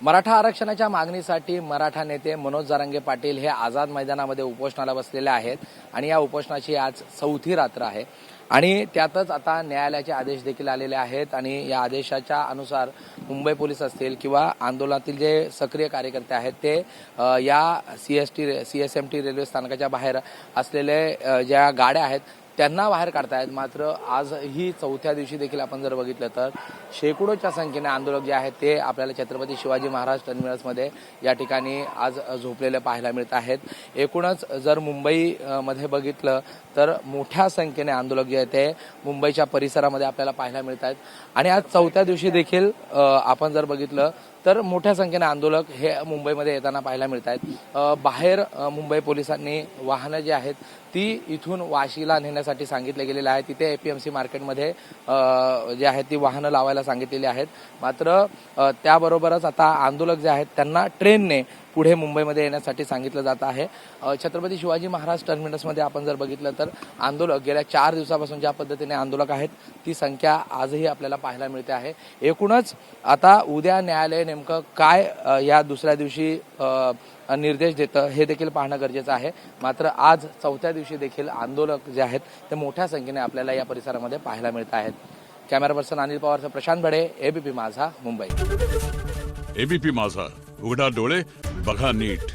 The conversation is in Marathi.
मराठा आरक्षणाच्या मागणीसाठी मराठा नेते मनोज जरांगे पाटील हे आझाद मैदानामध्ये उपोषणाला बसलेले आहेत आणि या उपोषणाची आज 4थी रात्र आहे आणि त्यातच आता न्यायालयाचे आदेश देखील आलेले आहेत आणि या आदेशाच्या अनुसार मुंबई पोलीस असतील किंवा आंदोलनातील जे सक्रिय कार्यकर्ते आहेत ते या CSMT रेल्वे स्थानकाच्या बाहेर असलेले ज्या गाड्या आहेत त्यांना बाहेर काढतायत। मात्र आज ही 4थ्या दिवशी देखील आपण जर बघितलं तर शेकडोच्या संख्येने आंदोलक जे आहेत ते आपल्याला छत्रपती शिवाजी महाराज टर्मिनसमध्ये या ठिकाणी आज झोपलेले पाहायला मिळत आहेत। एकूणच जर मुंबई मध्ये बघितलं तर मोठ्या संख्येने आंदोलक जे आहेत ते मुंबईच्या परिसरामध्ये आपल्याला पाहायला मिळत आहेत आणि आज 4थ्या दिवशी देखील आपण जर बघितलं तर मोठ्या संख्येने आंदोलक हे मुंबईमध्ये येताना पाहायला मिळत आहेत। बाहेर मुंबई पोलिसांनी वाहनं जी आहेत ती इथून वाशीला नेण्यासाठी सांगितले गेलेले आहे। तिथे APMC मार्केटमध्ये जे आहेत ती वाहनं लावायला सांगितलेली आहेत। मात्र त्याबरोबरच आता आंदोलक जे आहेत त्यांना ट्रेनने पुढे मुंबईमध्ये येण्यासाठी सांगितलं जात आहे। छत्रपती शिवाजी महाराज टर्मिनसमध्ये आपण जर बघितलं तर आंदोलक गेल्या 4 दिवसापासून ज्या पद्धतीने आंदोलक आहेत ती संख्या आजही आपल्याला पाहायला मिळते आहे। एकूणच आता उद्या न्यायालय नेमकं काय या दुसऱ्या दिवशी निर्देश देतं हे देखील पाहणं गरजेचं आहे। मात्र आज 4थ्या दिवशी देखील आंदोलक जे आहेत ते मोठ्या संख्येने आपल्याला या परिसरामध्ये पाहायला मिळत आहेत। कॅमेरा पर्सन अनिल पवारसह प्रशांत बडे, ABP माझा, मुंबई। ABP माझा, उघडा डोळे बघा नीट।